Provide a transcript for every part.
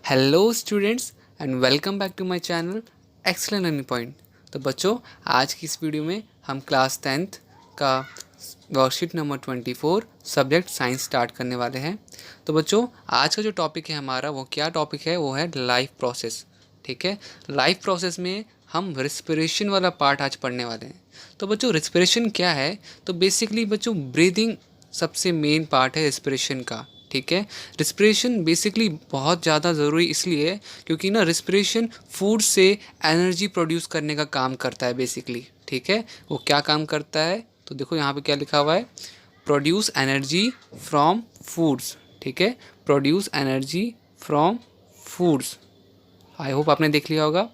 Hello students and welcome back to my channel Excellent Learning Point. तो बच्चों, आज की इस वीडियो में हम क्लास 10th का worksheet number 24 subject science start करने वाले हैं। तो बच्चों, आज का जो टॉपिक है हमारा, वो क्या टॉपिक है? वो है लाइफ प्रोसेस। ठीक है, लाइफ प्रोसेस में हम रिस्पिरेशन वाला पार्ट आज पढ़ने वाले हैं। तो बच्चों, रिस्पिरेशन क्या है? तो बेसिकली बच्चों, ब्रीदिंग सबसे मेन पार्ट है रिस्पिरेशन का। ठीक है, रिस्पिरेशन बेसिकली बहुत ज़्यादा ज़रूरी इसलिए है क्योंकि ना रिस्पिरेशन फूड से एनर्जी प्रोड्यूस करने का काम करता है बेसिकली। ठीक है, वो क्या काम करता है? तो देखो यहाँ पे क्या लिखा हुआ है, प्रोड्यूस एनर्जी फ्रॉम फूड्स। ठीक है, produce energy from foods. I hope आपने देख लिया होगा।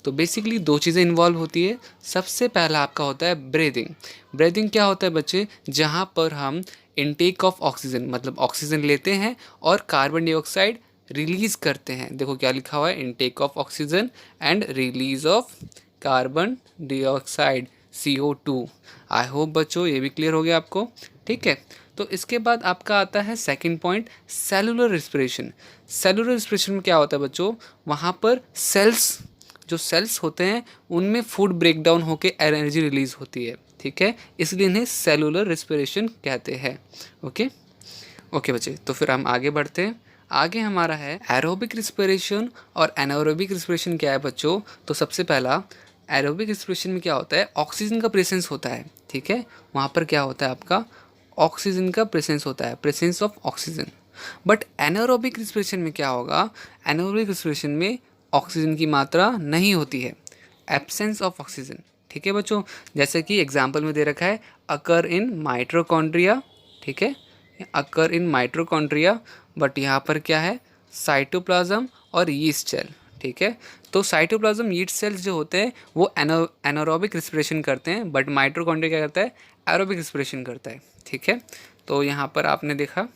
तो बेसिकली दो चीज़ें इन्वॉल्व होती है। सबसे पहला आपका होता है ब्रीदिंग। ब्रीदिंग क्या होता है बच्चे? जहाँ पर हम इनटेक ऑफ ऑक्सीजन, मतलब ऑक्सीजन लेते हैं और कार्बन डाइऑक्साइड रिलीज़ करते हैं। देखो क्या लिखा हुआ है, intake of oxygen and release of carbon dioxide CO2। I hope बच्चों ये भी क्लियर हो गया आपको। ठीक है, तो इसके बाद आपका आता है second point, cellular respiration. Cellular respiration में क्या होता है बच्चों? वहाँ पर सेल्स, जो सेल्स होते हैं उनमें फूड ब्रेक डाउन होकर एनर्जी रिलीज होती है। ठीक है, इसलिए इन्हें सेलुलर रिस्पिरेशन कहते हैं। ओके ओके बच्चे, तो फिर हम आगे बढ़ते हैं। आगे हमारा है एरोबिक रिस्पिरेशन और एनारोबिक रिस्पिरेशन। क्या है बच्चों? तो सबसे पहला एरोबिक रिस्पिरेशन में क्या होता है, ऑक्सीजन का प्रेजेंस होता है। ठीक है, वहाँ पर क्या होता है आपका, ऑक्सीजन का प्रेजेंस होता है, presence of oxygen. But anaerobic respiration में क्या होगा, एनारोबिक रिस्पिरेशन में ऑक्सीजन की मात्रा नहीं होती है, एब्सेंस ऑफ ऑक्सीजन। ठीक है बच्चों, जैसे कि एग्जाम्पल में दे रखा है, अकर इन माइट्रोकॉन्ड्रिया। ठीक है, अकर इन माइट्रोकॉन्ड्रिया, बट यहाँ पर क्या है, साइटोप्लाज्म और यीस्ट सेल। ठीक है, तो साइटोप्लाज्म यीस्ट सेल्स जो होते हैं वो एनारोबिक रिस्पिरेशन करते हैं, बट माइट्रोकॉन्ड्रिया क्या करता है, एरोबिक रिस्पिरेशन करता है। ठीक है, तो यहाँ पर आपने देखा।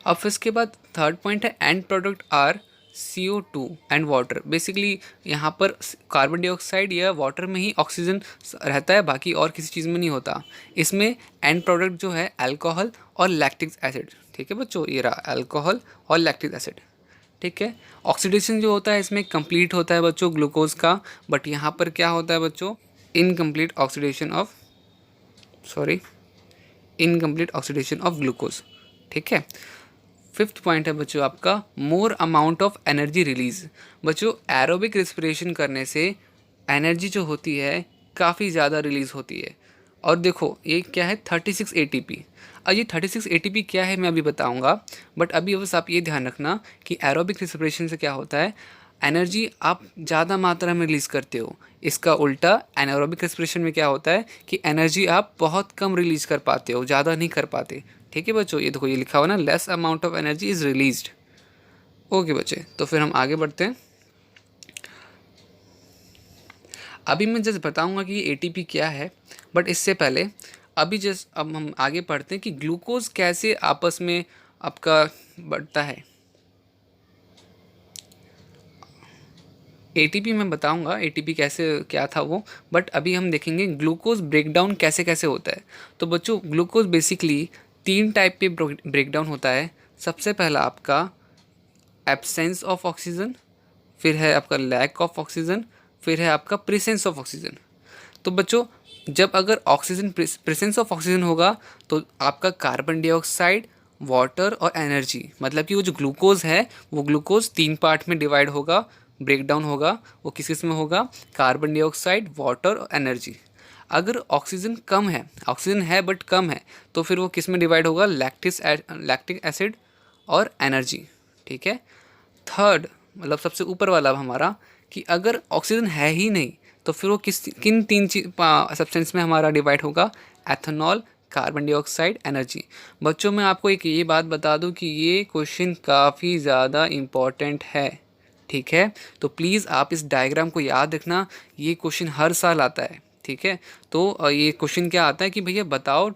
अब फिर इसके बाद थर्ड पॉइंट है end product are CO2 and water. Basically यहाँ पर कार्बन डाइऑक्साइड या वाटर में ही ऑक्सीजन रहता है, बाकी और किसी चीज़ में नहीं होता। इसमें एंड प्रोडक्ट जो है अल्कोहल और लैक्टिक एसिड। ठीक है बच्चों, ये रहा अल्कोहल और लैक्टिक एसिड। ठीक है, ऑक्सीडेशन जो होता है इसमें कंप्लीट होता है बच्चों ग्लूकोज का, बट यहाँ पर क्या होता है बच्चों, incomplete oxidation of, sorry, incomplete oxidation of glucose. ठीक है, फिफ्थ पॉइंट है बच्चों आपका more amount of energy release. बच्चों, एरोबिक रिस्पिरेशन करने से एनर्जी जो होती है काफ़ी ज़्यादा रिलीज़ होती है। और देखो ये क्या है, 36 ATP। अब ये 36 ATP क्या है मैं अभी बताऊंगा, बट अभी बस आप ये ध्यान रखना कि एरोबिक रिस्पिरेशन से क्या होता है, एनर्जी आप ज़्यादा मात्रा में रिलीज़ करते हो। इसका उल्टा एनारोबिक रेस्पिरेशन में क्या होता है कि एनर्जी आप बहुत कम रिलीज़ कर पाते हो, ज़्यादा नहीं कर पाते। ठीक है बच्चों, ये देखो ये लिखा हुआ ना, less amount of energy is released. Okay बच्चे, तो फिर हम आगे बढ़ते हैं। अभी मैं जस्ट बताऊंगा कि ये ATP क्या है, बट इससे पहले अब हम आगे पढ़ते हैं कि ग्लूकोज कैसे आपस में आपका बढ़ता है। ATP मैं बताऊंगा ATP कैसे क्या था वो, बट अभी हम देखेंगे ग्लूकोज ब्रेकडाउन कैसे कैसे होता है। तो बच्चों, ग्लूकोज बेसिकली 3 टाइप पे ब्रेकडाउन होता है। सबसे पहला आपका एब्सेंस ऑफ ऑक्सीजन, फिर है आपका लैक ऑफ ऑक्सीजन, फिर है आपका प्रेजेंस ऑफ ऑक्सीजन। तो बच्चों, जब अगर ऑक्सीजन प्रेजेंस ऑफ ऑक्सीजन होगा तो आपका कार्बन डाइऑक्साइड, वाटर और एनर्जी, मतलब कि वो जो ग्लूकोज है वो ग्लूकोज 3 पार्ट में डिवाइड होगा, ब्रेक डाउन होगा। वो किस किस में होगा, कार्बन डाइऑक्साइड, वाटर और एनर्जी। अगर ऑक्सीजन कम है, ऑक्सीजन है बट कम है, तो फिर वो किस में डिवाइड होगा, लैक्टिक एसिड और एनर्जी। ठीक है, थर्ड मतलब सबसे ऊपर वाला अब हमारा, कि अगर ऑक्सीजन है ही नहीं तो फिर वो किन 3 सब्सटेंस में हमारा डिवाइड होगा, एथेनॉल, कार्बन डाइऑक्साइड, एनर्जी। बच्चों, मैं आपको एक ये बात बता दूं कि ये क्वेश्चन काफ़ी ज़्यादा इम्पॉर्टेंट है। ठीक है, तो प्लीज़ आप इस डायग्राम को याद रखना, ये क्वेश्चन हर साल आता है। ठीक है, तो ये क्वेश्चन क्या आता है कि भैया बताओ,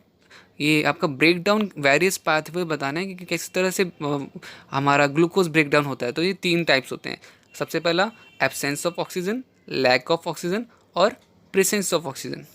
ये आपका ब्रेक डाउन वेरियस पाथवे बताना है कि किस तरह से हमारा ग्लूकोज ब्रेक डाउन होता है। तो ये 3 टाइप्स होते हैं। सबसे पहला absence of oxygen, lack of oxygen और प्रेजेंस ऑफ ऑक्सीजन।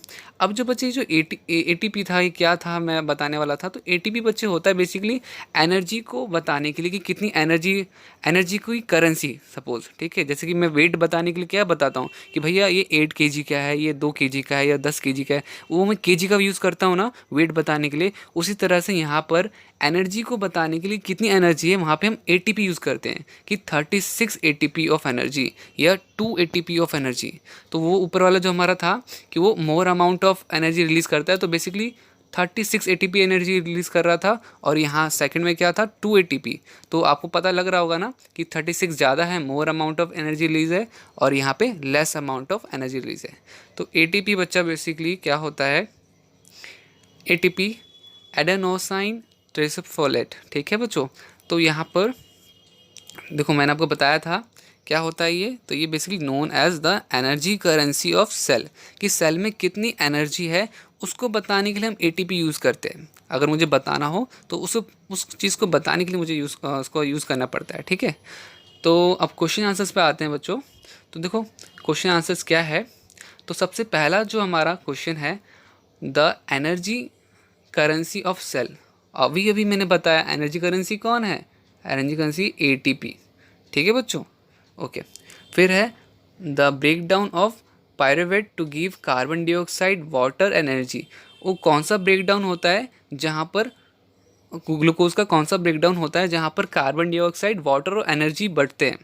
अब जो बच्चे जो एटीपी था, ये क्या था मैं बताने वाला था। तो एटीपी बच्चे होता है बेसिकली एनर्जी को बताने के लिए कि कितनी एनर्जी कोई करेंसी सपोज, ठीक है। जैसे कि मैं वेट बताने के लिए क्या बताता हूँ कि भैया ये 8 केजी का है, ये 2 केजी का है या 10 केजी का है, वो मैं केजी का यूज़ करता हूँ ना वेट बताने के लिए। उसी तरह से यहाँ पर एनर्जी को बताने के लिए कितनी एनर्जी है वहाँ पे हम एटीपी यूज़ करते हैं कि 36 एटीपी ऑफ एनर्जी या 2 एटीपी ऑफ एनर्जी। तो वो ऊपर वाला जो हमारा था कि वो more amount of energy release करता है, तो बेसिकली 36 एटीपी एनर्जी रिलीज़ कर रहा था, और यहाँ सेकंड में क्या था 2 एटीपी। तो आपको पता लग रहा होगा ना कि 36 ज़्यादा है, more amount of energy release है, और यहाँ पे less amount of energy release है। तो एटीपी बच्चा बेसिकली क्या होता है, एटीपी एडेनोसाइन ट्राइफॉस्फेट, ठीक है बच्चों। तो यहाँ पर देखो मैंने आपको बताया था क्या होता है ये, तो ये basically known as the energy currency of cell, कि सेल में कितनी एनर्जी है उसको बताने के लिए हम एटीपी यूज़ करते हैं। अगर मुझे बताना हो तो उस चीज़ को बताने के लिए मुझे उसको यूज़ करना पड़ता है, ठीक है। तो अब क्वेश्चन आंसर्स पे आते हैं बच्चों। तो देखो क्वेश्चन आंसर्स क्या है। तो सबसे पहला जो हमारा क्वेश्चन है, the energy currency of cell. अभी अभी मैंने बताया एनर्जी करेंसी कौन है, एनर्जी करेंसी एटीपी, ठीक है बच्चों। ओके, फिर है the break down of pyruvate to give carbon dioxide water energy. वो कौन सा ब्रेक डाउन होता है जहाँ पर ग्लूकोज का कौन सा ब्रेक डाउन होता है जहाँ पर कार्बन डाइऑक्साइड वाटर और एनर्जी बढ़ते हैं।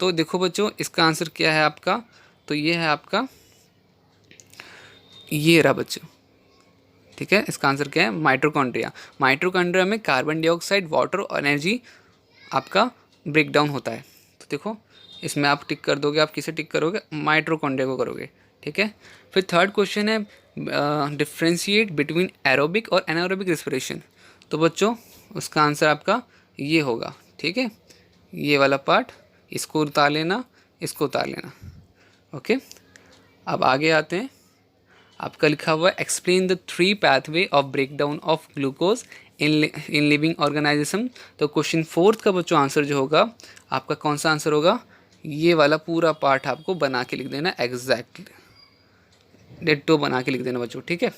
तो देखो बच्चों इसका आंसर क्या है आपका, तो ये है आपका, ये रहा बच्चों, ठीक है। इसका आंसर क्या है, माइटोकॉन्ड्रिया। माइटोकॉन्ड्रिया में कार्बन डाइऑक्साइड वाटर और एनर्जी आपका ब्रेक डाउन होता है। तो देखो इसमें आप टिक कर दोगे, आप किसे टिक करोगे, माइटोकॉन्ड्रिया को करोगे, ठीक है। फिर थर्ड क्वेश्चन है डिफ्रेंशिएट बिटवीन एरोबिक और एनारोबिक रेस्पिरेशन। तो बच्चों उसका आंसर आपका ये होगा, ठीक है। ये वाला पार्ट इसको उतार लेना, इसको उतार लेना, ओके। अब आगे आते हैं, आपका लिखा हुआ है explain the 3 pathway of break down of glucose in living organisation. तो क्वेश्चन फोर्थ का बच्चों आंसर जो होगा आपका कौन सा आंसर होगा, ये वाला पूरा पार्ट आपको बना के लिख देना, एग्जैक्टली डिट्टो बना के लिख देना बच्चों, ठीक है।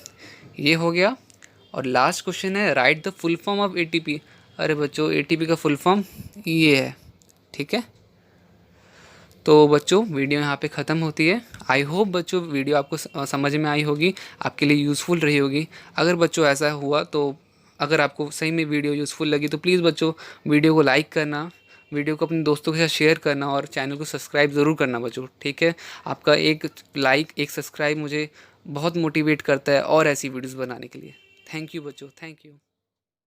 ये हो गया। और लास्ट क्वेश्चन है right the full form of ATP. अरे बच्चों एटीपी का फुल फॉर्म ये है, ठीक है। तो बच्चों वीडियो यहाँ पे ख़त्म होती है। आई होप बच्चों वीडियो आपको समझ में आई होगी, आपके लिए यूज़फुल रही होगी। अगर बच्चों ऐसा हुआ तो अगर आपको सही में वीडियो यूज़फुल लगी तो प्लीज़ बच्चों वीडियो को लाइक करना, वीडियो को अपने दोस्तों के साथ शेयर करना, और चैनल को सब्सक्राइब ज़रूर करना बच्चों, ठीक है। आपका एक लाइक एक सब्सक्राइब मुझे बहुत मोटिवेट करता है और ऐसी वीडियोज़ बनाने के लिए। थैंक यू बच्चों, थैंक यू।